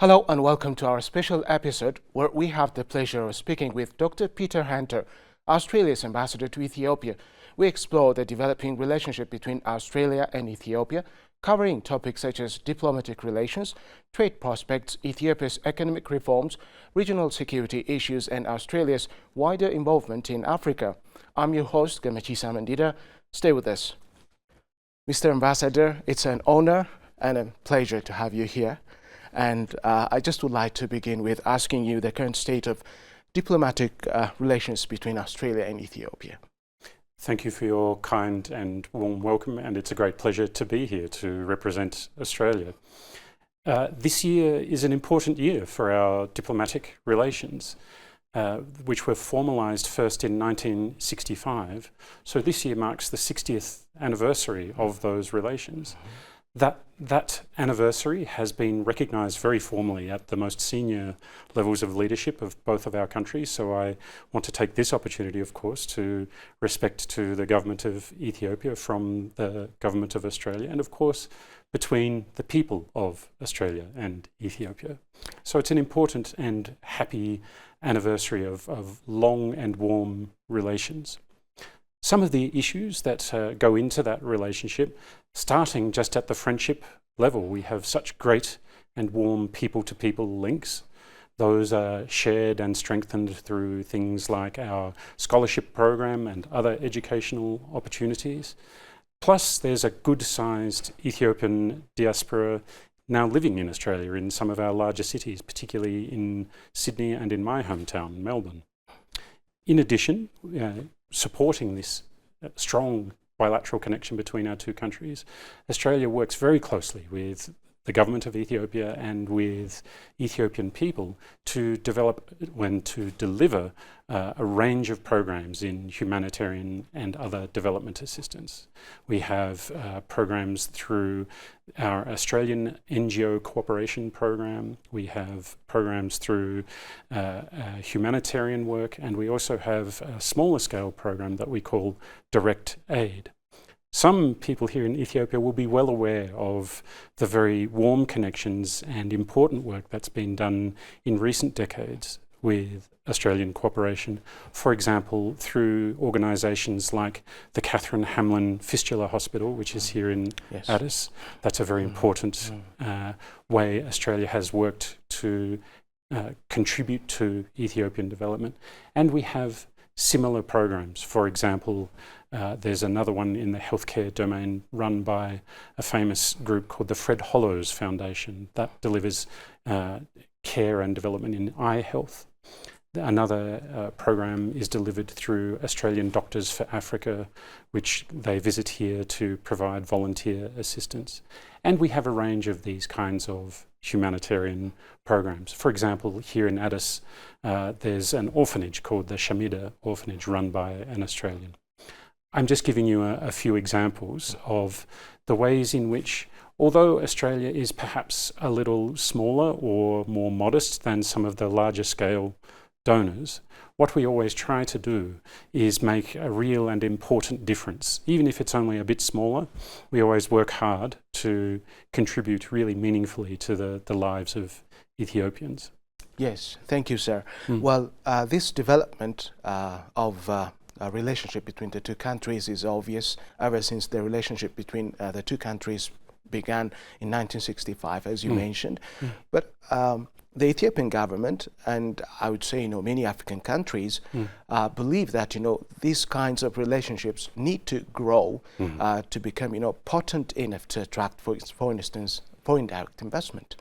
Hello and welcome to our special episode where we have the pleasure of speaking with Dr. Peter Hunter, Australia's ambassador to Ethiopia. We explore the developing relationship between Australia and Ethiopia, covering topics such as diplomatic relations, trade prospects, Ethiopia's economic reforms, regional security issues, and Australia's wider involvement in Africa. I'm your host, Gamachisa Mandida. Stay with us. Mr. Ambassador, it's an honor and a pleasure to have you here. And I just would like to begin with asking you the current state of diplomatic relations between Australia and Ethiopia. Thank you for your kind and warm welcome, and it's a great pleasure to be here to represent Australia. This year is an important year for our diplomatic relations, which were formalised first in 1965. So this year marks the 60th anniversary of those relations. That anniversary has been recognised very formally at the most senior levels of leadership of both of our countries. So I want to take this opportunity, of course, to respect to the government of Ethiopia from the government of Australia, and of course between the people of Australia and Ethiopia. So it's an important and happy anniversary of long and warm relations. Some of the issues that go into that relationship, starting just at the friendship level, we have such great and warm people-to-people links. Those are shared and strengthened through things like our scholarship program and other educational opportunities. Plus, there's a good-sized Ethiopian diaspora now living in Australia in some of our larger cities, particularly in Sydney and in my hometown, Melbourne. In addition, supporting this strong bilateral connection between our two countries, Australia works very closely with the government of Ethiopia and with Ethiopian people to develop and to deliver a range of programs in humanitarian and other development assistance. We have programs through our Australian NGO cooperation program. We have programs through humanitarian work, and we also have a smaller scale program that we call Direct Aid. Some people here in Ethiopia will be well aware of the very warm connections and important work that's been done in recent decades with Australian cooperation. For example, through organisations like the Catherine Hamlin Fistula Hospital, which is here in Addis. That's a very important way Australia has worked to contribute to Ethiopian development. And we have similar programs. For example, there's another one in the healthcare domain run by a famous group called the Fred Hollows Foundation that delivers care and development in eye health. Another program is delivered through Australian Doctors for Africa, which they visit here to provide volunteer assistance. And we have a range of these kinds of humanitarian programs. For example, here in Addis, there's an orphanage called the Shamida Orphanage run by an Australian. I'm just giving you a few examples of the ways in which, although Australia is perhaps a little smaller or more modest than some of the larger scale donors, what we always try to do is make a real and important difference. Even if it's only a bit smaller, we always work hard to contribute really meaningfully to the lives of Ethiopians. Yes, thank you, sir. Well, this development of a relationship between the two countries is obvious ever since the relationship between the two countries began in 1965, as you mentioned. But the Ethiopian government, and I would say, many African countries believe that, these kinds of relationships need to grow to become, potent enough to attract, for instance, foreign direct investment.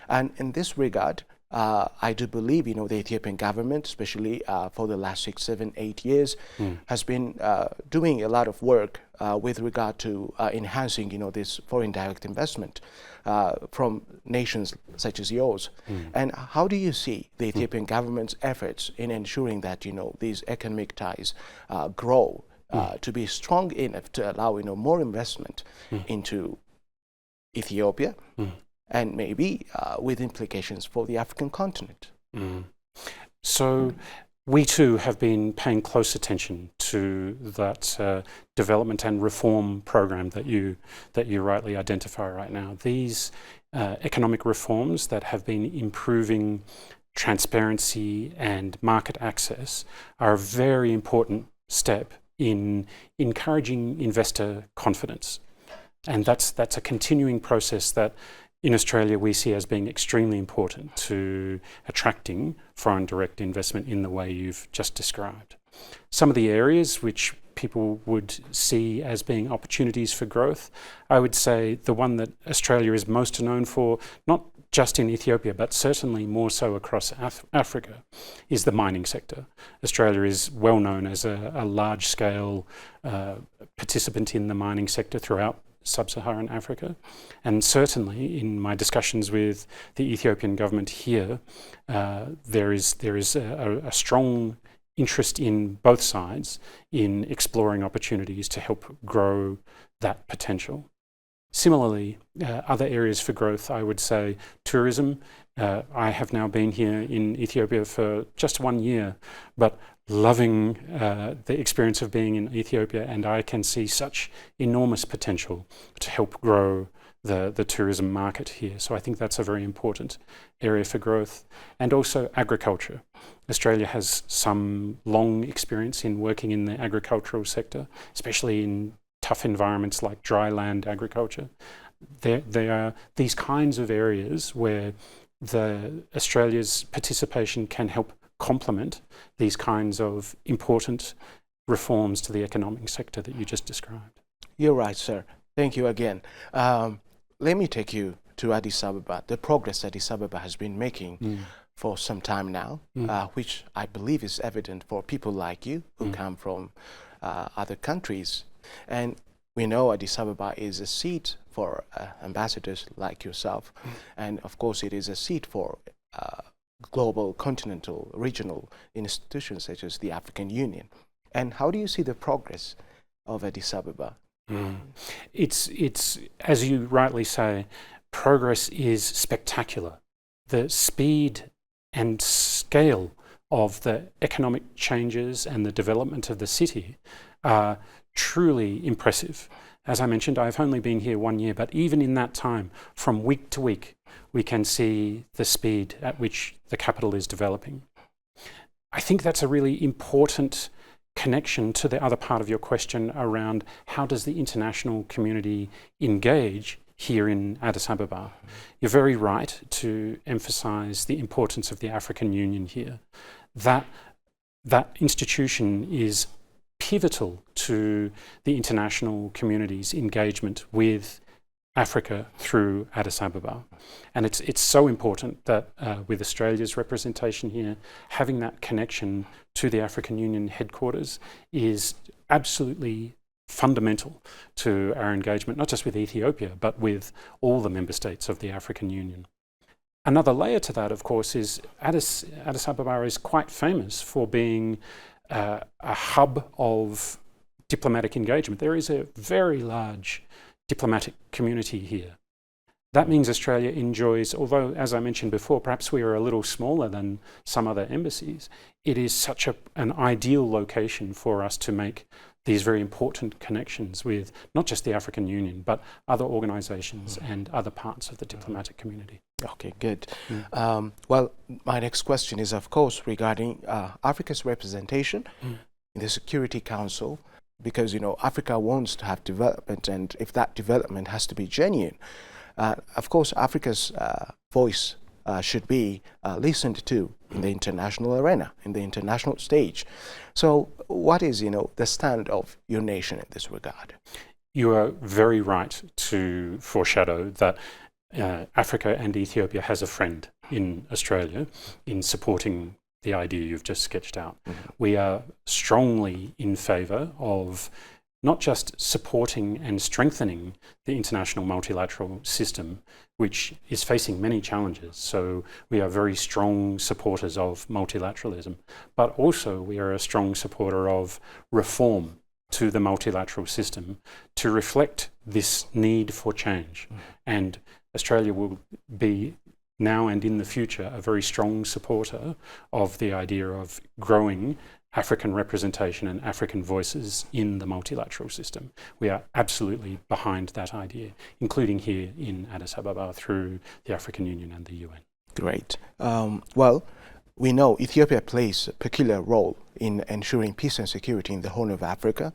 And in this regard, I do believe, the Ethiopian government, especially for the last 6, 7, 8 years, has been doing a lot of work with regard to enhancing, this foreign direct investment from nations such as yours. And how do you see the Ethiopian government's efforts in ensuring that, these economic ties grow to be strong enough to allow, more investment into Ethiopia? And maybe with implications for the African continent. So we too have been paying close attention to that development and reform program that you rightly identify right now. These economic reforms that have been improving transparency and market access are a very important step in encouraging investor confidence. And that's a continuing process that in Australia we see as being extremely important to attracting foreign direct investment in the way you've just described. Some of the areas which people would see as being opportunities for growth, I would say the one that Australia is most known for, not just in Ethiopia, but certainly more so across Africa, is the mining sector. Australia is well known as a large-scale participant in the mining sector throughout sub-Saharan Africa. And certainly in my discussions with the Ethiopian government here, there is a strong interest in both sides in exploring opportunities to help grow that potential. Similarly, other areas for growth, I would say tourism. I have now been here in Ethiopia for just 1 year, but loving the experience of being in Ethiopia, and I can see such enormous potential to help grow the tourism market here. So I think that's a very important area for growth. And also agriculture. Australia has some long experience in working in the agricultural sector, especially in tough environments like dry land agriculture. There are these kinds of areas where Australia's participation can help complement these kinds of important reforms to the economic sector that you just described. You're right, sir. Thank you again. Let me take you to Addis Ababa, the progress Addis Ababa has been making for some time now, which I believe is evident for people like you who come from other countries. And we know Addis Ababa is a seat for ambassadors like yourself. And of course, it is a seat for global, continental, regional institutions such as the African Union. And how do you see the progress of Addis Ababa? It's as you rightly say, progress is spectacular. The speed and scale of the economic changes and the development of the city are truly impressive. As I mentioned, I've only been here 1 year, but even in that time, from week to week, we can see the speed at which the capital is developing. I think that's a really important connection to the other part of your question around how does the international community engage here in Addis Ababa. You're very right to emphasize the importance of the African Union here. That institution is pivotal to the international community's engagement with Africa through Addis Ababa. And it's so important that with Australia's representation here, having that connection to the African Union headquarters is absolutely fundamental to our engagement, not just with Ethiopia, but with all the member states of the African Union. Another layer to that, of course, is Addis Ababa is quite famous for being a hub of diplomatic engagement. There is a very large diplomatic community here. That means Australia enjoys, although as I mentioned before, perhaps we are a little smaller than some other embassies, it is such an ideal location for us to make these very important connections with not just the African Union, but other organizations and other parts of the diplomatic community. Okay, good. Well, my next question is, of course, regarding Africa's representation in the Security Council, because, you know, Africa wants to have development, and if that development has to be genuine, of course, Africa's voice should be listened to in the international arena, in the international stage. So what is, you know, the stand of your nation in this regard? You are very right to foreshadow that Africa and Ethiopia has a friend in Australia in supporting the idea you've just sketched out. We are strongly in favour of not just supporting and strengthening the international multilateral system, which is facing many challenges. So we are very strong supporters of multilateralism, but also we are a strong supporter of reform to the multilateral system to reflect this need for change. And Australia will be now and in the future a very strong supporter of the idea of growing African representation and African voices in the multilateral system. We are absolutely behind that idea, including here in Addis Ababa through the African Union and the UN. Great. Well, we know Ethiopia plays a peculiar role in ensuring peace and security in the Horn of Africa.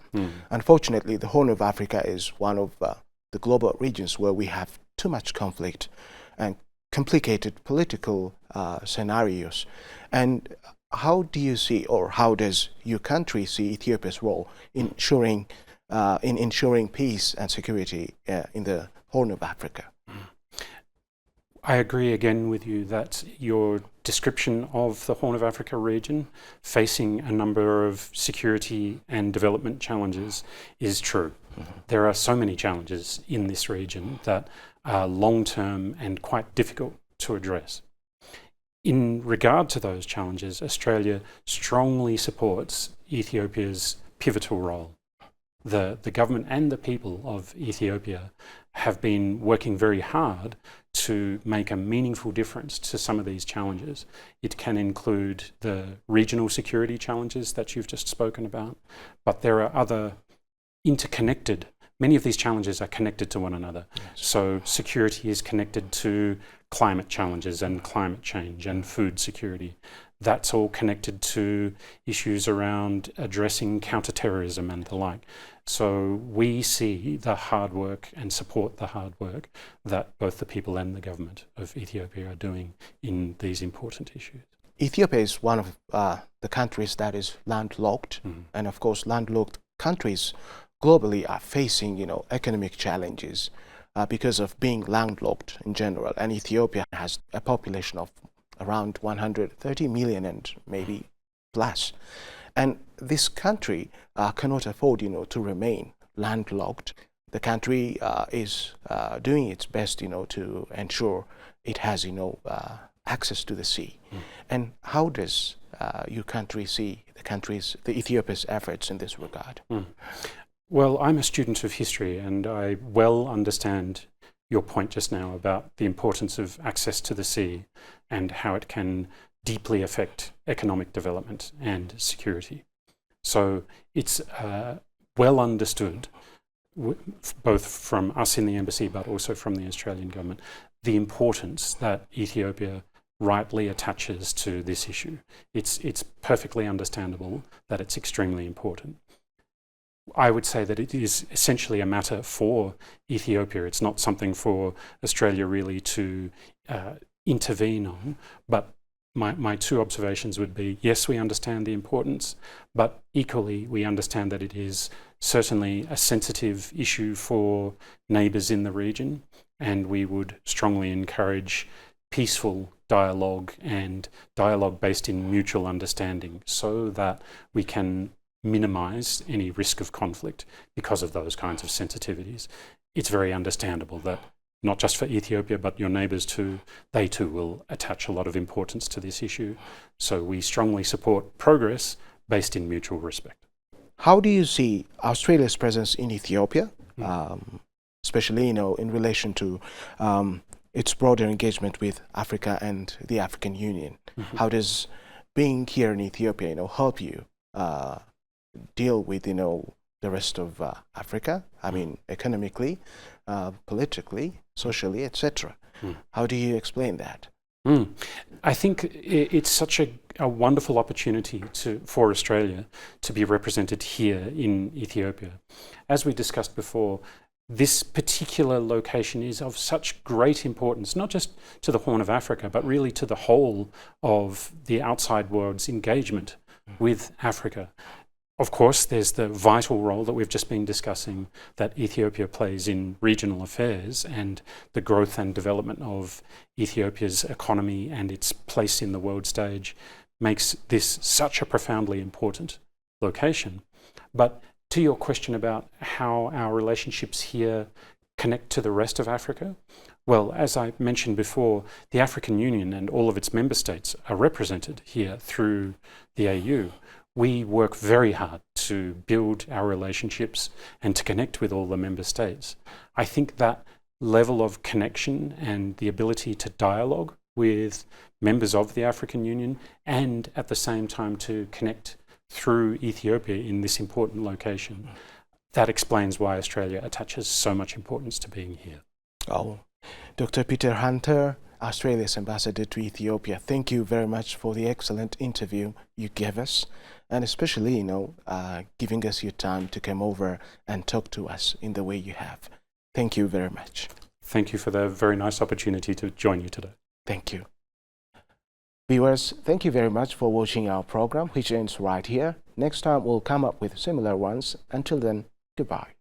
Unfortunately, the Horn of Africa is one of the global regions where we have too much conflict and complicated political scenarios. And how do you see, or how does your country see Ethiopia's role in ensuring peace and security in the Horn of Africa? I agree again with you that your description of the Horn of Africa region facing a number of security and development challenges is true. There are so many challenges in this region that are long-term and quite difficult to address. In regard to those challenges, Australia strongly supports Ethiopia's pivotal role. The government and the people of Ethiopia have been working very hard to make a meaningful difference to some of these challenges. It can include the regional security challenges that you've just spoken about, but there are other interconnected. Many of these challenges are connected to one another. Yes. So security is connected to climate challenges and climate change and food security. That's all connected to issues around addressing counterterrorism and the like. So we see the hard work and support the hard work that both the people and the government of Ethiopia are doing in these important issues. Ethiopia is one of the countries that is landlocked, and of course landlocked countries globally are facing, economic challenges because of being landlocked in general. And Ethiopia has a population of around 130 million and maybe plus. And this country cannot afford, to remain landlocked. The country is doing its best, to ensure it has, access to the sea. And how does your country see the Ethiopia's efforts in this regard? Well, I'm a student of history, and I well understand your point just now about the importance of access to the sea and how it can deeply affect economic development and security. So it's well understood, both from us in the embassy but also from the Australian government, the importance that Ethiopia rightly attaches to this issue. It's perfectly understandable that it's extremely important. I would say that it is essentially a matter for Ethiopia. It's not something for Australia really to intervene on, but my two observations would be, yes, we understand the importance, but equally we understand that it is certainly a sensitive issue for neighbours in the region, and we would strongly encourage peaceful dialogue and dialogue based in mutual understanding so that we can minimise any risk of conflict because of those kinds of sensitivities. It's very understandable that not just for Ethiopia, but your neighbours too, they too will attach a lot of importance to this issue. So we strongly support progress based in mutual respect. How do you see Australia's presence in Ethiopia, especially, in relation to its broader engagement with Africa and the African Union? How does being here in Ethiopia, help you deal with, the rest of Africa? I mean, economically, politically, socially, etc. How do you explain that? I think it's such a wonderful opportunity for Australia to be represented here in Ethiopia. As we discussed before, this particular location is of such great importance, not just to the Horn of Africa, but really to the whole of the outside world's engagement with Africa. Of course, there's the vital role that we've just been discussing that Ethiopia plays in regional affairs, and the growth and development of Ethiopia's economy and its place in the world stage makes this such a profoundly important location. But to your question about how our relationships here connect to the rest of Africa, well, as I mentioned before, the African Union and all of its member states are represented here through the AU. We work very hard to build our relationships and to connect with all the member states. I think that level of connection and the ability to dialogue with members of the African Union and at the same time to connect through Ethiopia in this important location. That explains why Australia attaches so much importance to being here. Oh, Dr. Peter Hunter, Australia's ambassador to Ethiopia, thank you very much for the excellent interview you gave us, and especially, giving us your time to come over and talk to us in the way you have. Thank you very much. Thank you for the very nice opportunity to join you today. Thank you. Viewers, thank you very much for watching our program, which ends right here. Next time we'll come up with similar ones. Until then, goodbye.